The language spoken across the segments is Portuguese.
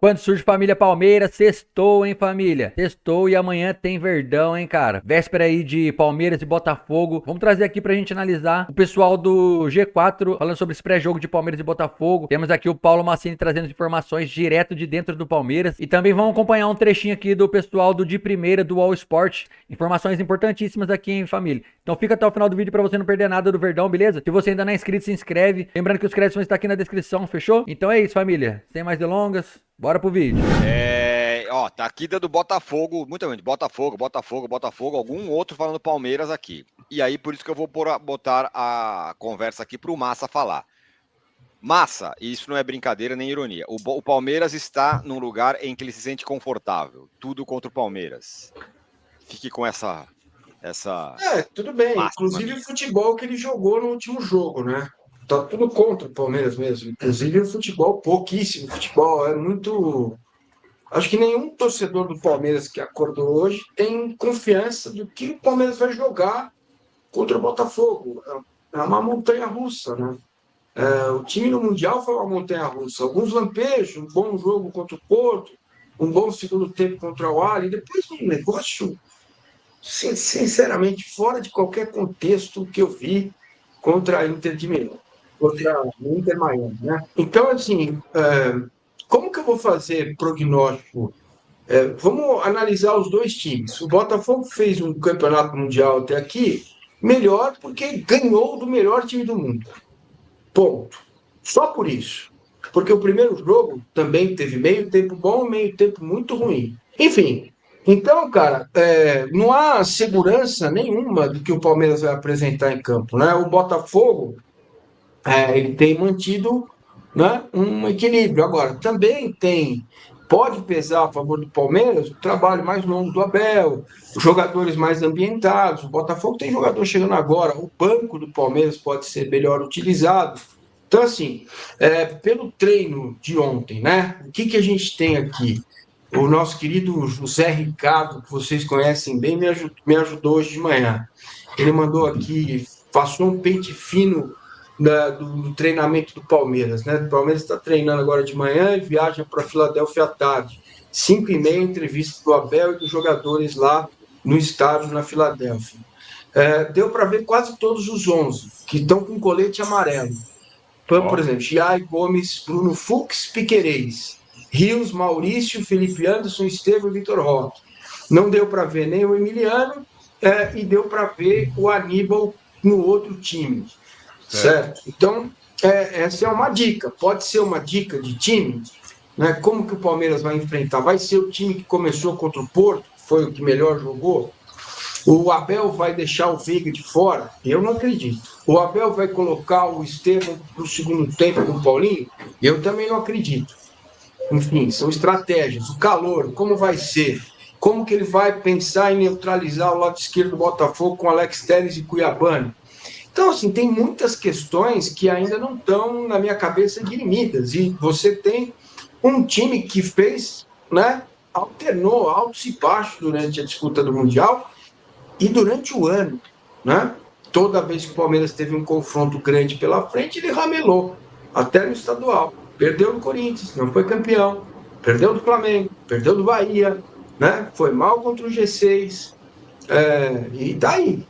Quando surge família Palmeiras, sextou, hein, família? Sextou e amanhã tem Verdão, hein, cara? Véspera aí de Palmeiras e Botafogo. Vamos trazer aqui pra gente analisar o pessoal do G4 falando sobre esse pré-jogo de Palmeiras e Botafogo. Temos aqui o Paulo Massini trazendo informações direto de dentro do Palmeiras. E também vamos acompanhar um trechinho aqui do pessoal do De Primeira, do All Sport. Informações importantíssimas aqui, hein, família? Então fica até o final do vídeo pra você não perder nada do Verdão, beleza? Se você ainda não é inscrito, se inscreve. Lembrando que os créditos vão estar aqui na descrição, fechou? Então é isso, família. Sem mais delongas. Bora pro vídeo. Tá aqui dando Botafogo, muita gente, Botafogo, algum outro falando Palmeiras aqui. E aí, por isso que eu vou botar a conversa aqui pro Massa falar. Massa, e isso não é brincadeira nem ironia, o Palmeiras está num lugar em que ele se sente confortável. Tudo contra o Palmeiras. Fique com essa tudo bem. máxima. Inclusive o futebol que ele jogou no último jogo, né? Tá tudo contra o Palmeiras mesmo. Inclusive o futebol, pouquíssimo futebol. É muito. Acho que nenhum torcedor do Palmeiras que acordou hoje tem confiança do que o Palmeiras vai jogar contra o Botafogo. É uma montanha-russa, né? O time no Mundial foi uma montanha-russa. Alguns lampejos, um bom jogo contra o Porto, um bom segundo tempo contra o Ali, depois um negócio, sinceramente, fora de qualquer contexto que eu vi contra a Inter de Milão, contra o Inter Miami, né? Então, assim, como que eu vou fazer prognóstico? Vamos analisar os dois times. O Botafogo fez um campeonato mundial até aqui melhor porque ganhou do melhor time do mundo. Ponto. Só por isso. Porque o primeiro jogo também teve meio tempo bom e meio tempo muito ruim. Enfim, então, cara, não há segurança nenhuma do que o Palmeiras vai apresentar em campo, né? O Botafogo, ele tem mantido, né, um equilíbrio. Agora, também pode pesar a favor do Palmeiras o trabalho mais longo do Abel, os jogadores mais ambientados. O Botafogo tem jogador chegando agora, o banco do Palmeiras pode ser melhor utilizado. Então, assim, pelo treino de ontem, né, o que a gente tem aqui? O nosso querido José Ricardo, que vocês conhecem bem, me ajudou hoje de manhã. Ele mandou aqui, passou um pente fino do treinamento do Palmeiras, né? O Palmeiras está treinando agora de manhã e viaja para Filadélfia à tarde. 5h30, entrevista do Abel e dos jogadores lá no estádio na Filadélfia. Deu para ver quase todos os 11 que estão com colete amarelo. Por exemplo, Giai Gomes, Bruno Fux, Piquerez, Rios, Maurício, Felipe Anderson, Estevão e Vitor Roque. Não deu para ver nem o Emiliano e deu para ver o Aníbal no outro time. Certo? Então, essa é uma dica. Pode ser uma dica de time, né? Como que o Palmeiras vai enfrentar? Vai ser o time que começou contra o Porto, que foi o que melhor jogou? O Abel vai deixar o Veiga de fora? Eu não acredito. O Abel vai colocar o Estevão para o segundo tempo com o Paulinho? Eu também não acredito. Enfim, são estratégias. O calor, como vai ser? Como que ele vai pensar em neutralizar o lado esquerdo do Botafogo com Alex Telles e Cuiabano? Então, assim, tem muitas questões que ainda não estão na minha cabeça dirimidas. E você tem um time que fez, né, alternou altos e baixos durante a disputa do Mundial e durante o ano, né? Toda vez que o Palmeiras teve um confronto grande pela frente, ele ramelou, até no estadual. Perdeu do Corinthians, não foi campeão. Perdeu do Flamengo, perdeu do Bahia, né? Foi mal contra o G6. E daí...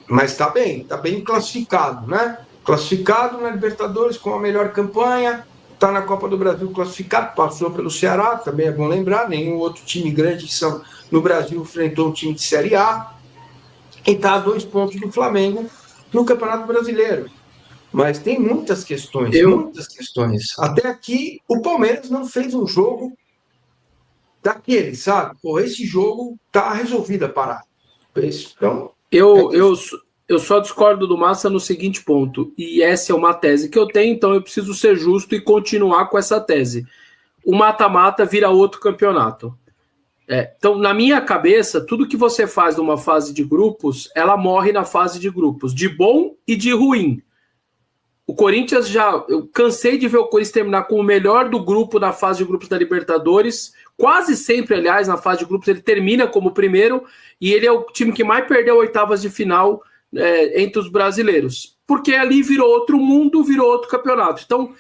mas está bem classificado, né? Classificado na Libertadores com a melhor campanha, está na Copa do Brasil classificado, passou pelo Ceará, também é bom lembrar, nenhum outro time grande no Brasil enfrentou um time de Série A, e está a 2 pontos do Flamengo no Campeonato Brasileiro. Mas tem muitas questões, muitas questões. Até aqui, o Palmeiras não fez um jogo daquele, sabe? Pô, esse jogo está resolvido a parada. Então... Eu só discordo do Massa no seguinte ponto, e essa é uma tese que eu tenho, então eu preciso ser justo e continuar com essa tese. O mata-mata vira outro campeonato. Então, na minha cabeça, tudo que você faz numa fase de grupos, ela morre na fase de grupos, de bom e de ruim. O Corinthians eu cansei de ver o Corinthians terminar com o melhor do grupo na fase de grupos da Libertadores. Quase sempre, aliás, na fase de grupos ele termina como primeiro e ele é o time que mais perdeu oitavas de final entre os brasileiros. Porque ali virou outro mundo, virou outro campeonato. Então,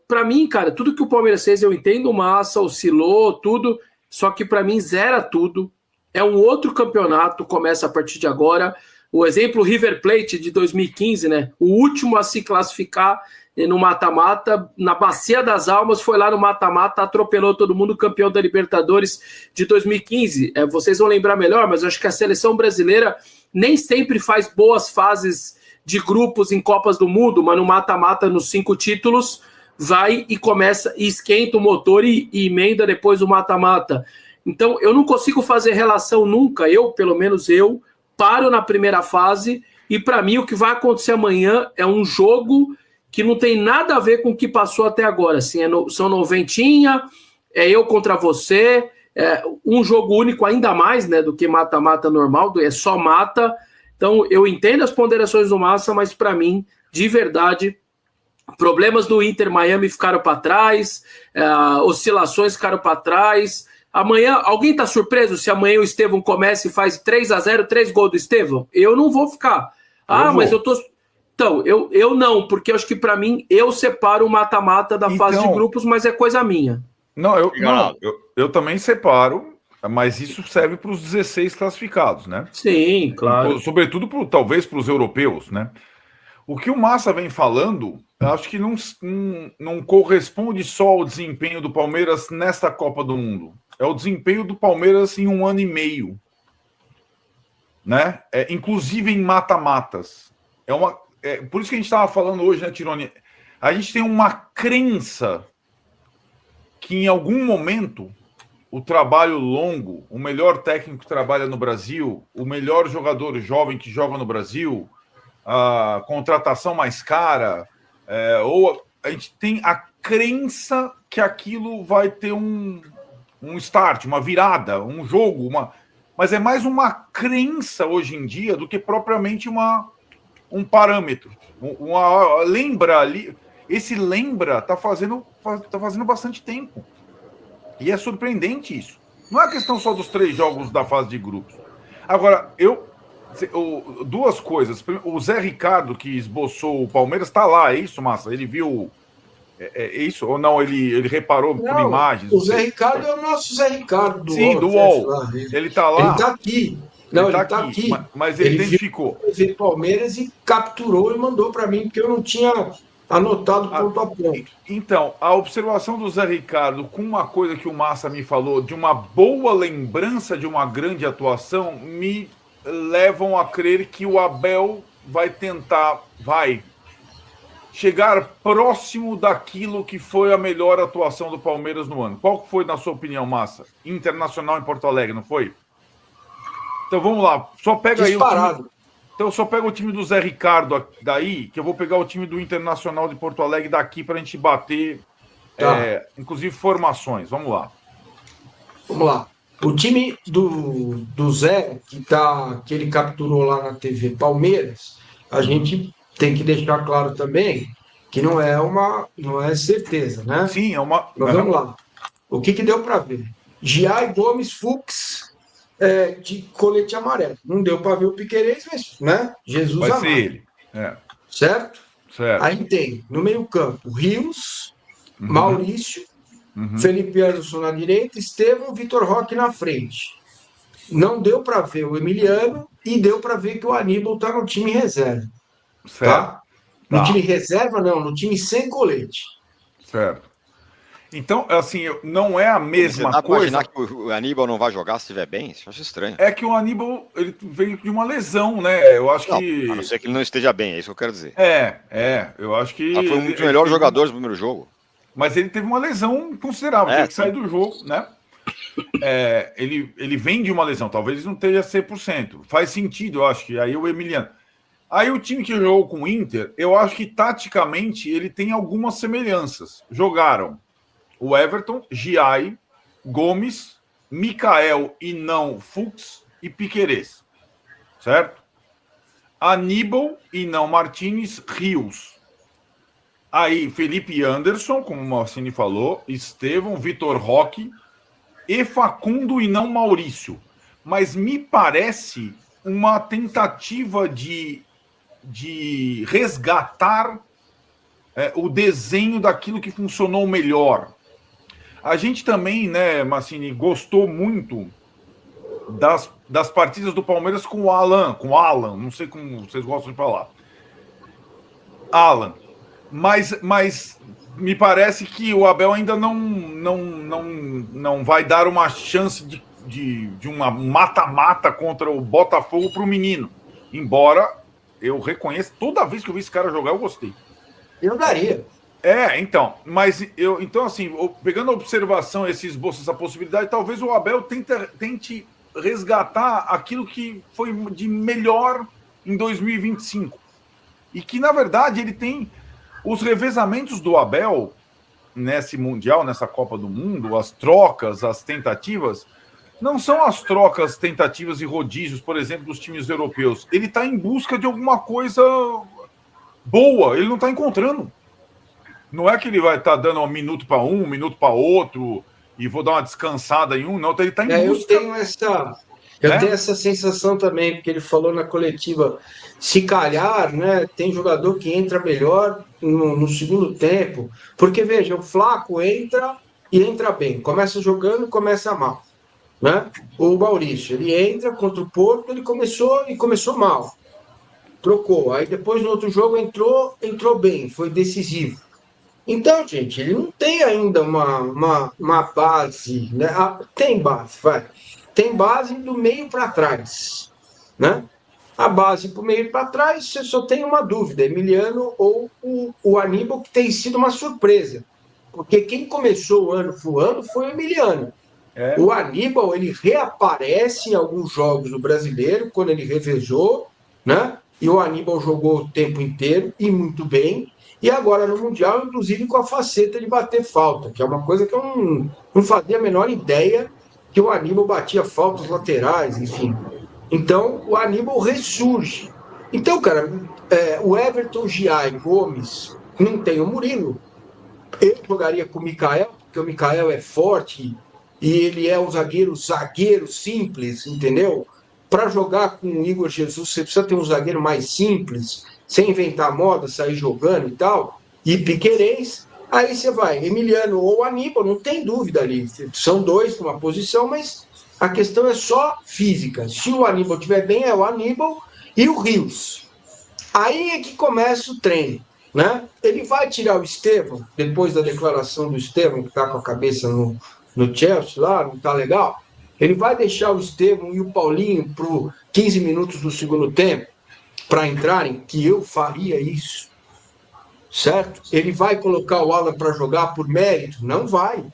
Para mim, cara, tudo que o Palmeiras fez, eu entendo, Massa, oscilou, tudo, só que para mim zera tudo. É um outro campeonato, começa a partir de agora. O exemplo River Plate de 2015, né? O último a se classificar no mata-mata, na Bacia das Almas, foi lá no mata-mata, atropelou todo mundo, campeão da Libertadores de 2015. Vocês vão lembrar melhor, mas eu acho que a seleção brasileira nem sempre faz boas fases de grupos em Copas do Mundo, mas no mata-mata, nos 5 títulos, vai e começa, e esquenta o motor e emenda depois o mata-mata. Então, eu não consigo fazer relação nunca, pelo menos eu, paro na primeira fase, e para mim o que vai acontecer amanhã é um jogo que não tem nada a ver com o que passou até agora. Assim, são noventinha, é eu contra você, um jogo único ainda mais, né, do que mata-mata normal, é só mata. Então, eu entendo as ponderações do Massa, mas para mim, de verdade, problemas do Inter Miami ficaram para trás, oscilações ficaram para trás. Amanhã, alguém está surpreso se amanhã o Estevão começa e faz 3-0, 3 gols do Estevão? Eu não vou ficar. Mas eu tô... Então, eu não, porque eu acho que para mim, eu separo o mata-mata da fase de grupos, mas é coisa minha. Eu também separo, mas isso serve para os 16 classificados, né? Sim, claro. Sobretudo, talvez, para os europeus, né? O que o Massa vem falando, eu acho que não corresponde só ao desempenho do Palmeiras nesta Copa do Mundo. É o desempenho do Palmeiras em 1 ano e meio. Né? Inclusive em mata-matas. Por isso que a gente estava falando hoje, né, Tironi? A gente tem uma crença que em algum momento o trabalho longo, o melhor técnico que trabalha no Brasil, o melhor jogador jovem que joga no Brasil, a contratação mais cara, ou a gente tem a crença que aquilo vai ter um start, uma virada, um jogo, mas é mais uma crença hoje em dia do que propriamente um parâmetro. Lembra ali, esse lembra tá fazendo bastante tempo. E é surpreendente isso. Não é questão só dos 3 jogos da fase de grupos. Agora, duas coisas. O Zé Ricardo, que esboçou o Palmeiras, está lá, é isso, Massa? Ele viu... É isso? Ou não? Ele reparou por imagens? O Zé Ricardo é o nosso Zé Ricardo do Sim, do UOL. Ele está lá? Ele está aqui. Não, ele está aqui. Mas ele identificou. Ele viu o Palmeiras e capturou e mandou para mim, porque eu não tinha anotado ponto a ponto. Então, a observação do Zé Ricardo com uma coisa que o Massa me falou, de uma boa lembrança de uma grande atuação, me levam a crer que o Abel vai chegar próximo daquilo que foi a melhor atuação do Palmeiras no ano. Qual foi, na sua opinião, Massa? Internacional em Porto Alegre, não foi? Então vamos lá, só pega disparado. Aí o time. Então só pega o time do Zé Ricardo daí, que eu vou pegar o time do Internacional de Porto Alegre daqui para a gente bater, inclusive formações. Vamos lá. Vamos lá. O time do Zé, que ele capturou lá na TV Palmeiras, a gente tem que deixar claro também que não é certeza, né? Sim, é uma... Mas vamos lá. O que deu para ver? Giai, Gomes, Fux, de colete amarelo. Não deu para ver o Piquerez, mas, né? Jesus vai amado. ser ele. Certo? Certo. Aí tem, no meio-campo, Rios, Maurício, Felipe Anderson na direita, Estevão, Vitor Roque na frente. Não deu para ver o Emiliano e deu para ver que o Aníbal está no time reserva. Certo. Tá? No time reserva, não, no time sem colete. Certo. Então, assim, não é a mesma dá coisa. Imaginar que o Aníbal não vai jogar se estiver bem? Isso eu acho estranho. É que o Aníbal, ele veio de uma lesão, né? Eu acho que... A não ser que ele não esteja bem, é isso que eu quero dizer. Eu acho que... Foi um dos melhores jogadores do primeiro jogo. Mas ele teve uma lesão considerável, teve que sair do jogo, né? Ele vem de uma lesão, talvez não esteja 100%. Faz sentido, eu acho que aí o Emiliano... Aí o time que jogou com o Inter, eu acho que taticamente ele tem algumas semelhanças. Jogaram o Everton, Giai, Gomes, Mikael e não Fux e Piquerez. Certo? Aníbal e não Martínez, Rios. Aí Felipe Anderson, como o Marcini falou, Estevão, Vitor Roque e Facundo e não Maurício. Mas me parece uma tentativa de resgatar o desenho daquilo que funcionou melhor. A gente também, né, Massini, gostou muito das partidas do Palmeiras com o Alan, não sei como vocês gostam de falar. Alan. Mas me parece que o Abel ainda não vai dar uma chance de uma mata-mata contra o Botafogo para o menino. Embora eu reconheça, toda vez que eu vi esse cara jogar, eu gostei. Eu daria. Então, mas então assim, pegando a observação, esse esboço, essa possibilidade, talvez o Abel tente resgatar aquilo que foi de melhor em 2025. E que, na verdade, ele tem os revezamentos do Abel nesse Mundial, nessa Copa do Mundo, as trocas, as tentativas, não são as trocas, tentativas e rodízios, por exemplo, dos times europeus. Ele está em busca de alguma coisa boa, ele não está encontrando. Não é que ele vai estar dando 1 minuto para um minuto para outro, e vou dar uma descansada em um, não. Ele está em busca. Eu tenho essa sensação também, porque ele falou na coletiva, se calhar, né, tem jogador que entra melhor no segundo tempo, porque, veja, o Flaco entra e entra bem, começa jogando e começa mal, né? O Maurício, ele entra contra o Porto, ele começou mal, trocou, aí depois no outro jogo entrou bem, foi decisivo. Então, gente, ele não tem ainda uma base, né? Tem base, vai. Tem base do meio para trás, né? A base para o meio para trás, você só tem uma dúvida, Emiliano ou o Aníbal, que tem sido uma surpresa. Porque quem começou o ano voando foi o Emiliano. O Aníbal, ele reaparece em alguns jogos do Brasileiro, quando ele revezou, né? E o Aníbal jogou o tempo inteiro, e muito bem. E agora no Mundial, inclusive com a faceta de bater falta, que é uma coisa que eu não fazia a menor ideia que o Aníbal batia faltas laterais, enfim. Então, o Aníbal ressurge. Então, cara, o Everton, Giai e Gomes não tem o Murilo. Eu jogaria com o Mikael, porque o Mikael é forte e ele é um zagueiro simples, entendeu? Para jogar com o Igor Jesus, você precisa ter um zagueiro mais simples, sem inventar moda, sair jogando e tal, e Piquerez, aí você vai, Emiliano ou Aníbal, não tem dúvida ali, são dois para uma posição, mas a questão é só física. Se o Aníbal estiver bem, é o Aníbal e o Rios. Aí é que começa o treino, né? Ele vai tirar o Estevão, depois da declaração do Estevão, que está com a cabeça no Chelsea lá, não está legal? Ele vai deixar o Estevão e o Paulinho para 15 minutos do segundo tempo, para entrarem, que eu faria isso, certo? Ele vai colocar o Alan para jogar por mérito? Não vai.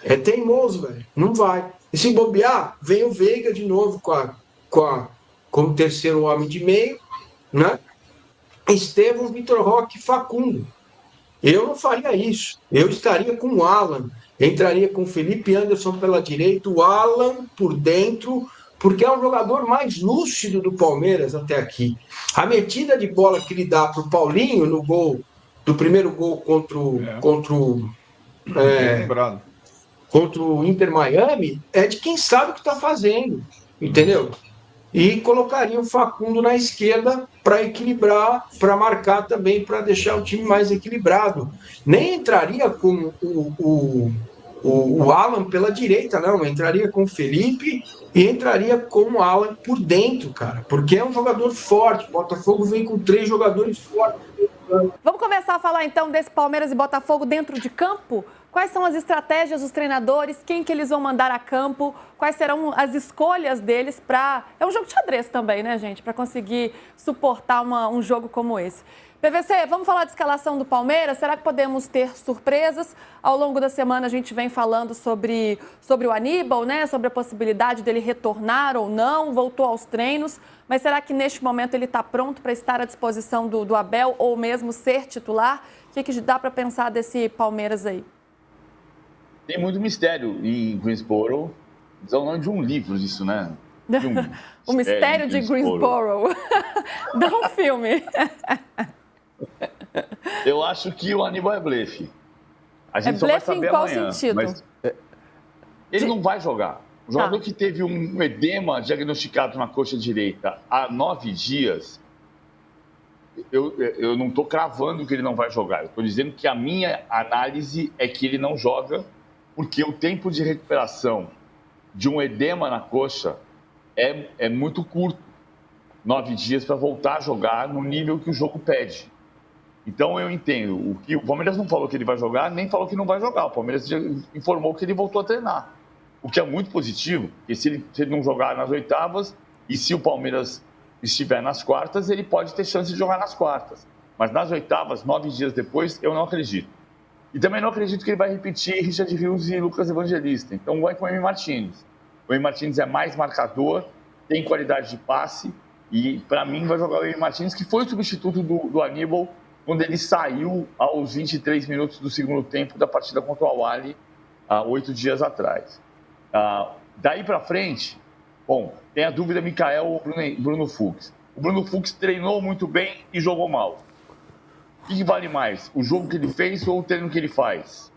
É teimoso, velho. Não vai. E se bobear, vem o Veiga de novo como terceiro homem de meio, né? Estevão, Vitor Roque, Facundo. Eu não faria isso. Eu estaria com o Alan. Entraria com o Felipe Anderson pela direita, o Alan por dentro, porque é um jogador mais lúcido do Palmeiras até aqui. A metida de bola que ele dá para o Paulinho no gol, do primeiro gol contra o Inter Miami, é de quem sabe o que está fazendo, entendeu? E colocaria o Facundo na esquerda para equilibrar, para marcar também, para deixar o time mais equilibrado. Nem entraria com o Alan pela direita, não. Entraria com o Felipe e entraria com o Alan por dentro, cara. Porque é um jogador forte. O Botafogo vem com 3 jogadores fortes. Vamos começar a falar então desse Palmeiras e Botafogo dentro de campo? Quais são as estratégias dos treinadores? Quem que eles vão mandar a campo? Quais serão as escolhas deles para... É um jogo de xadrez também, né, gente? Para conseguir suportar um jogo como esse. PVC, vamos falar de escalação do Palmeiras? Será que podemos ter surpresas? Ao longo da semana a gente vem falando sobre o Aníbal, né? Sobre a possibilidade dele retornar ou não, voltou aos treinos. Mas será que neste momento ele está pronto para estar à disposição do Abel ou mesmo ser titular? O que dá para pensar desse Palmeiras aí? Tem muito mistério em Greensboro. É o nome de um livro isso, né? O Mistério de Greensboro. Dá um filme. Eu acho que o Aníbal é blefe. A gente só vai blefe saber em qual amanhã, sentido? mas ele não vai jogar. O jogador que teve um edema diagnosticado na coxa direita há 9 dias, eu não estou cravando que ele não vai jogar. Eu estou dizendo que a minha análise é que ele não joga porque o tempo de recuperação de um edema na coxa é muito curto. 9 dias para voltar a jogar no nível que o jogo pede. Então eu entendo. O Palmeiras não falou que ele vai jogar, nem falou que não vai jogar. O Palmeiras já informou que ele voltou a treinar. O que é muito positivo, porque se ele não jogar nas oitavas, e se o Palmeiras estiver nas quartas, ele pode ter chance de jogar nas quartas. Mas nas oitavas, 9 dias depois, eu não acredito. E também não acredito que ele vai repetir Richard Rios e Lucas Evangelista. Então vai com o Emi Martins. O Emi Martins é mais marcador, tem qualidade de passe, e para mim vai jogar o Emi Martins, que foi o substituto do Aníbal quando ele saiu aos 23 minutos do segundo tempo da partida contra o Al-Ahly, há 8 dias atrás. Daí para frente, bom, tem a dúvida Michael ou Bruno Fux. O Bruno Fux treinou muito bem e jogou mal. O que vale mais? O jogo que ele fez ou o treino que ele faz?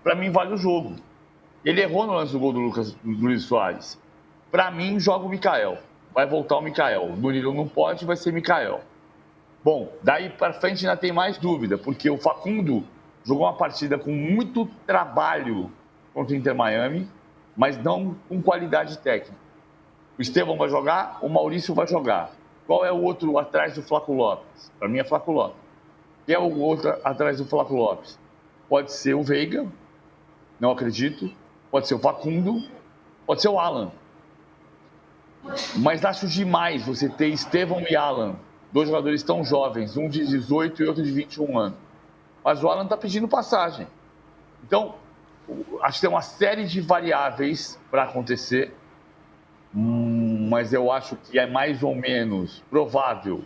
Para mim vale o jogo. Ele errou no lance do gol do Luiz Soares. Para mim, joga o Michael. Vai voltar o Michael. O Murilo não pode, vai ser Michael. Bom, daí para frente ainda tem mais dúvida, porque o Facundo jogou uma partida com muito trabalho contra o Inter Miami, mas não com qualidade técnica. O Estevão vai jogar, o Maurício vai jogar. Qual é o outro atrás do Flaco Lopes? Para mim é Flaco Lopes. Quem é o outro atrás do Flaco Lopes? Pode ser o Veiga, não acredito. Pode ser o Facundo, pode ser o Alan. Mas acho demais você ter Estevão e Alan, 2 jogadores tão jovens, um de 18 e outro de 21 anos. Mas o Alan está pedindo passagem. Então, acho que tem uma série de variáveis para acontecer, mas eu acho que é mais ou menos provável,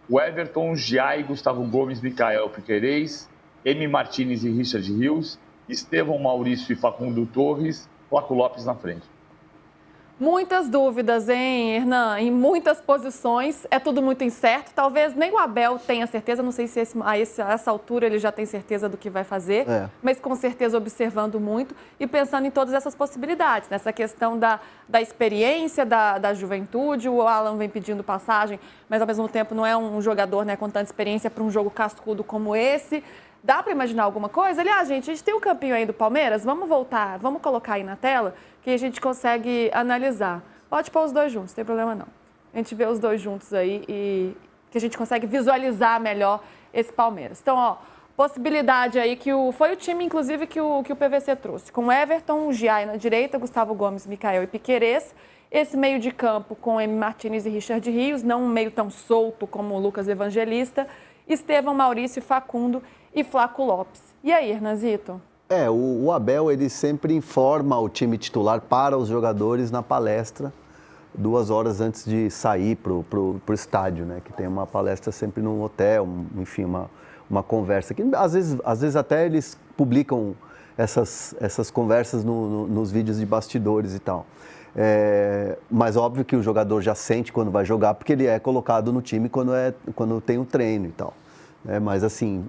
o Everton, Giai, Gustavo Gomes, Michael Piquerez, Emi Martins e Richard Rios, Estevão, Maurício e Facundo Torres, Flaco Lopes na frente. Muitas dúvidas, hein, Hernan? Em muitas posições, é tudo muito incerto. Talvez nem o Abel tenha certeza, não sei se a essa altura ele já tem certeza do que vai fazer, mas com certeza observando muito e pensando em todas essas possibilidades. Nessa questão da experiência, da juventude, o Alan vem pedindo passagem, mas ao mesmo tempo não é um jogador, né, com tanta experiência para um jogo cascudo como esse. Dá para imaginar alguma coisa? Aliás, gente, a gente tem um campinho aí do Palmeiras, vamos voltar, vamos colocar aí na tela, que a gente consegue analisar. Pode pôr os dois juntos, não tem problema não. A gente vê os dois juntos aí e que a gente consegue visualizar melhor esse Palmeiras. Então, ó, possibilidade aí que foi o time, inclusive, que o PVC trouxe. Com Everton, Giai na direita, Gustavo Gomes, Michael e Piquerez. Esse meio de campo com Emi Martins e Richard Rios, não um meio tão solto como o Lucas Evangelista. Estevão, Maurício, Facundo e Flaco Lopes. E aí, Hernanzito? O Abel, ele sempre informa o time titular para os jogadores na palestra 2 horas antes de sair pro estádio, né? Que tem uma palestra sempre num hotel, enfim, uma conversa. Que às vezes até eles publicam essas conversas nos vídeos de bastidores e tal. Mas óbvio que o jogador já sente quando vai jogar, porque ele é colocado no time quando tem o treino e tal. Mas assim,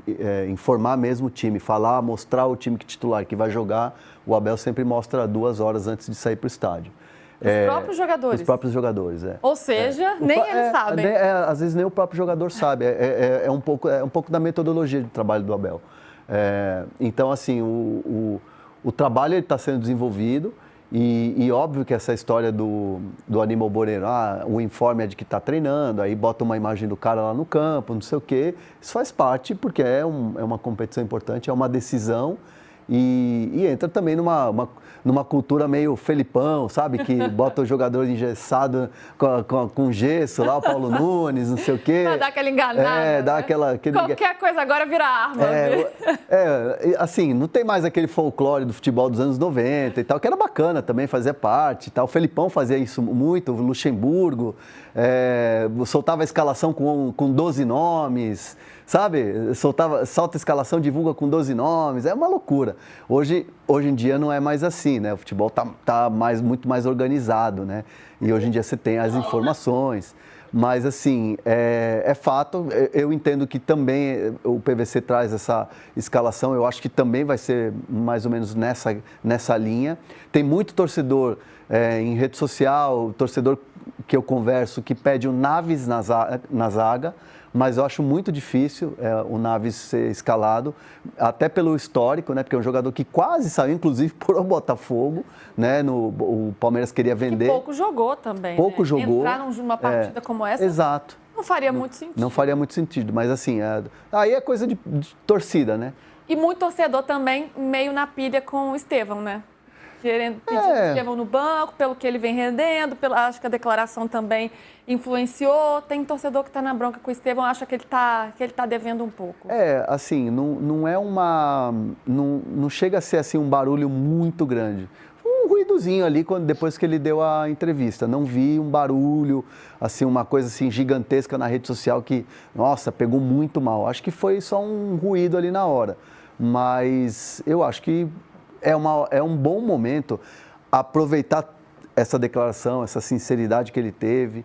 informar mesmo o time, mostrar o time titular que vai jogar, o Abel sempre mostra 2 horas antes de sair para o estádio. Os próprios jogadores? Os próprios jogadores, Ou seja, nem eles sabem. Às vezes nem o próprio jogador sabe, é um pouco da metodologia de trabalho do Abel. Então, assim, o trabalho está sendo desenvolvido. E óbvio que essa história do Aníbal Moreno, o informe é de que está treinando, aí bota uma imagem do cara lá no campo, não sei o quê. Isso faz parte, porque é uma competição importante, é uma decisão e entra também numa cultura meio Felipão, sabe? Que bota o jogador engessado com gesso lá, o Paulo Nunes, não sei o quê. Pra dar aquela enganada. Dá aquele... Qualquer coisa agora vira arma. Assim, não tem mais aquele folclore do futebol dos anos 90 e tal, que era bacana também, fazia parte e tal. O Felipão fazia isso muito, o Luxemburgo, soltava a escalação com 12 nomes, sabe? Solta a escalação, divulga com 12 nomes, é uma loucura. Hoje em dia não é mais assim, né? O futebol tá muito mais organizado, né? E hoje em dia você tem as informações. Mas, assim, é fato, eu entendo que também o PVC traz essa escalação, eu acho que também vai ser mais ou menos nessa linha. Tem muito torcedor em rede social, torcedor que eu converso que pede o Naves na zaga, mas eu acho muito difícil o Naves ser escalado, até pelo histórico, né? Porque é um jogador que quase saiu, inclusive, por o Botafogo, né? O Palmeiras queria vender. E pouco jogou também, Pouco né? jogou. Entrar numa partida como essa, exato. não faria muito sentido. Não faria muito sentido, mas assim, aí é coisa de torcida, né? E muito torcedor também meio na pilha com o Estevão, né? Querendo pedir o Estevão no banco, pelo que ele vem rendendo, acho que a declaração também influenciou. Tem torcedor que está na bronca com o Estevão, acha que ele tá devendo um pouco. Assim, não é uma... Não chega a ser assim um barulho muito grande. Um ruidozinho ali depois que ele deu a entrevista. Não vi um barulho, assim, uma coisa assim gigantesca na rede social que, nossa, pegou muito mal. Acho que foi só um ruído ali na hora. Mas eu acho que é um bom momento aproveitar essa declaração, essa sinceridade que ele teve,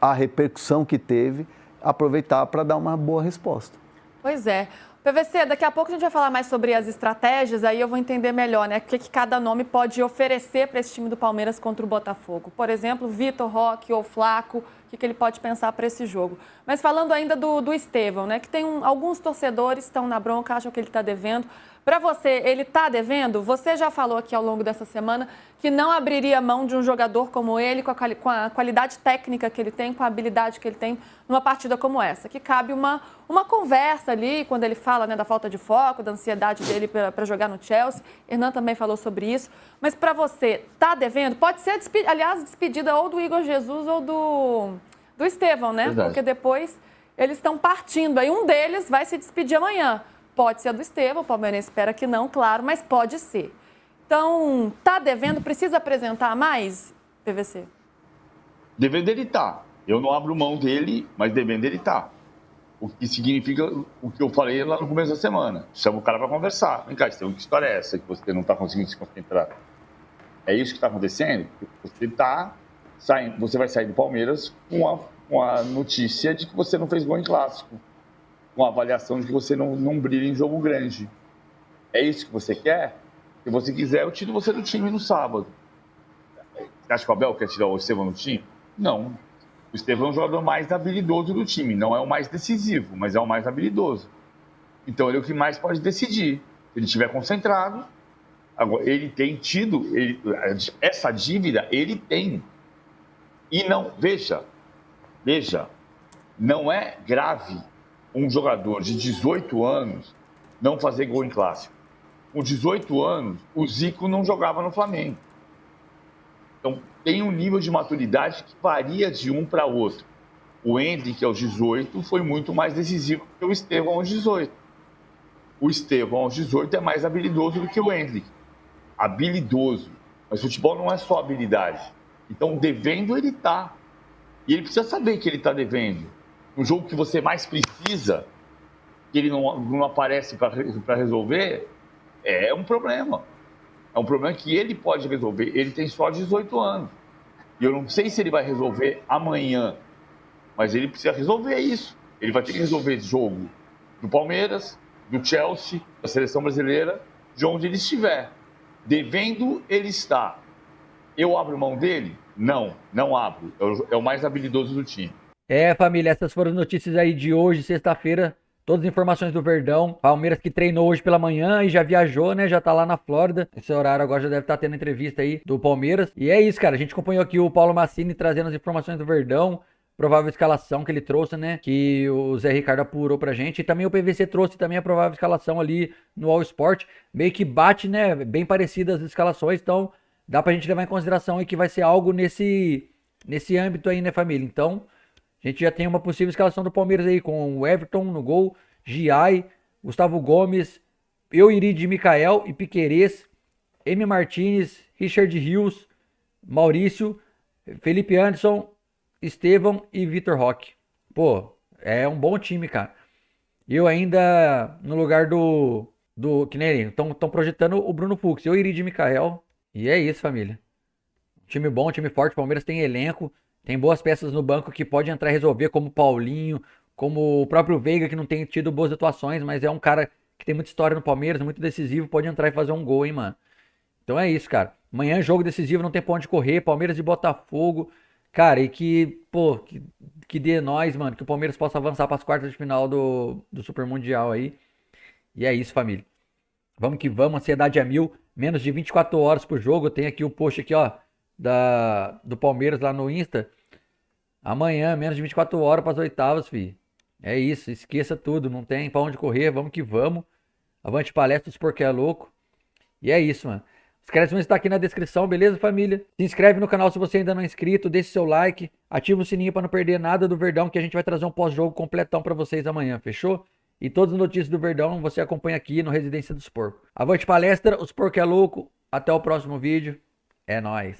a repercussão que teve, aproveitar para dar uma boa resposta. Pois é. PVC, daqui a pouco a gente vai falar mais sobre as estratégias, aí eu vou entender melhor, né? O que cada nome pode oferecer para esse time do Palmeiras contra o Botafogo. Por exemplo, Vitor Roque ou Flaco, o que ele pode pensar para esse jogo. Mas falando ainda do Estevão, né? Que tem alguns torcedores que estão na bronca, acham que ele está devendo. Para você, ele está devendo? Você já falou aqui ao longo dessa semana que não abriria mão de um jogador como ele, com a qualidade técnica que ele tem, com a habilidade que ele tem, numa partida como essa. Que cabe uma conversa ali, quando ele fala, né, da falta de foco, da ansiedade dele para jogar no Chelsea. Hernan também falou sobre isso. Mas para você, está devendo? Pode ser, aliás, despedida ou do Igor Jesus ou do Estevão, né? Verdade. Porque depois eles estão partindo. Aí um deles vai se despedir amanhã. Pode ser do Estevão, o Palmeirense espera que não, claro, mas pode ser. Então, tá devendo, precisa apresentar mais, PVC? Devendo ele tá. Eu não abro mão dele, mas devendo ele tá. O que significa o que eu falei lá no começo da semana. Chama o cara para conversar. Vem cá, Estevão, que história é essa que você não está conseguindo se concentrar? É isso que está acontecendo? Você tá saindo, você vai sair do Palmeiras com a notícia de que você não fez gol em clássico. Com a avaliação de que você não brilha em jogo grande. É isso que você quer? Se você quiser, eu tiro você do time no sábado. Você acha que o Abel quer tirar o Estevão do time? Não. O Estevão é o jogador mais habilidoso do time. Não é o mais decisivo, mas é o mais habilidoso. Então ele é o que mais pode decidir. Se ele estiver concentrado, agora, ele tem tido... essa dívida, ele tem. E não... Veja, não é grave um jogador de 18 anos não fazer gol em clássico. Com 18 anos, o Zico não jogava no Flamengo. Então, tem um nível de maturidade que varia de um para outro. O Endrick, aos 18, foi muito mais decisivo que o Estevão aos 18. O Estevão aos 18 é mais habilidoso do que o Endrick. Habilidoso. Mas futebol não é só habilidade. Então, devendo, ele está. E ele precisa saber que ele está devendo. No jogo que você mais precisa, que ele não aparece para resolver, é um problema. É um problema que ele pode resolver. Ele tem só 18 anos. E eu não sei se ele vai resolver amanhã, mas ele precisa resolver isso. Ele vai ter que resolver esse jogo do Palmeiras, do Chelsea, da Seleção Brasileira, de onde ele estiver. Devendo, ele está. Eu abro mão dele? Não abro. É o mais habilidoso do time. Família, essas foram as notícias aí de hoje, sexta-feira. Todas as informações do Verdão. Palmeiras que treinou hoje pela manhã e já viajou, né? Já tá lá na Flórida. Esse horário agora já deve estar tendo entrevista aí do Palmeiras. E é isso, cara. A gente acompanhou aqui o Paulo Massini trazendo as informações do Verdão. Provável escalação que ele trouxe, né? Que o Zé Ricardo apurou pra gente. E também o PVC trouxe também a provável escalação ali no All Sport. Meio que bate, né? Bem parecidas as escalações. Então, dá pra gente levar em consideração aí que vai ser algo nesse âmbito aí, né, família? Então... a gente já tem uma possível escalação do Palmeiras aí, com o Everton no gol, Giai, Gustavo Gomes, Euiri de Micael e Piquerez, M. Martins, Richard Rios, Maurício, Felipe Anderson, Estevão e Vitor Roque. Pô, é um bom time, cara. Eu ainda, no lugar do que nem ele, estão projetando o Bruno Fux, Euiri de Micael. E é isso, família. Time bom, time forte, o Palmeiras tem elenco. Tem boas peças no banco que pode entrar e resolver, como o Paulinho, como o próprio Veiga, que não tem tido boas atuações, mas é um cara que tem muita história no Palmeiras, muito decisivo, pode entrar e fazer um gol, hein, mano. Então é isso, cara. Amanhã jogo decisivo, não tem pra onde correr, Palmeiras e Botafogo. Cara, e que, pô, que dê nós, mano, que o Palmeiras possa avançar para as quartas de final do Super Mundial aí. E é isso, família. Vamos que vamos, ansiedade a mil, menos de 24 horas pro jogo. Tem aqui o post aqui, ó, do Palmeiras lá no Insta. Amanhã, menos de 24 horas para as oitavas, fi. É isso, esqueça tudo, não tem pra onde correr, vamos que vamos. Avante palestra, os porquê é louco. E é isso, mano. Os créditos vão estar aqui na descrição, beleza, família? Se inscreve no canal se você ainda não é inscrito, deixe seu like, ativa o sininho para não perder nada do Verdão, que a gente vai trazer um pós-jogo completão para vocês amanhã, fechou? E todas as notícias do Verdão você acompanha aqui no Residência dos Porcos. Avante palestra, os porcos é louco. Até o próximo vídeo. É nóis.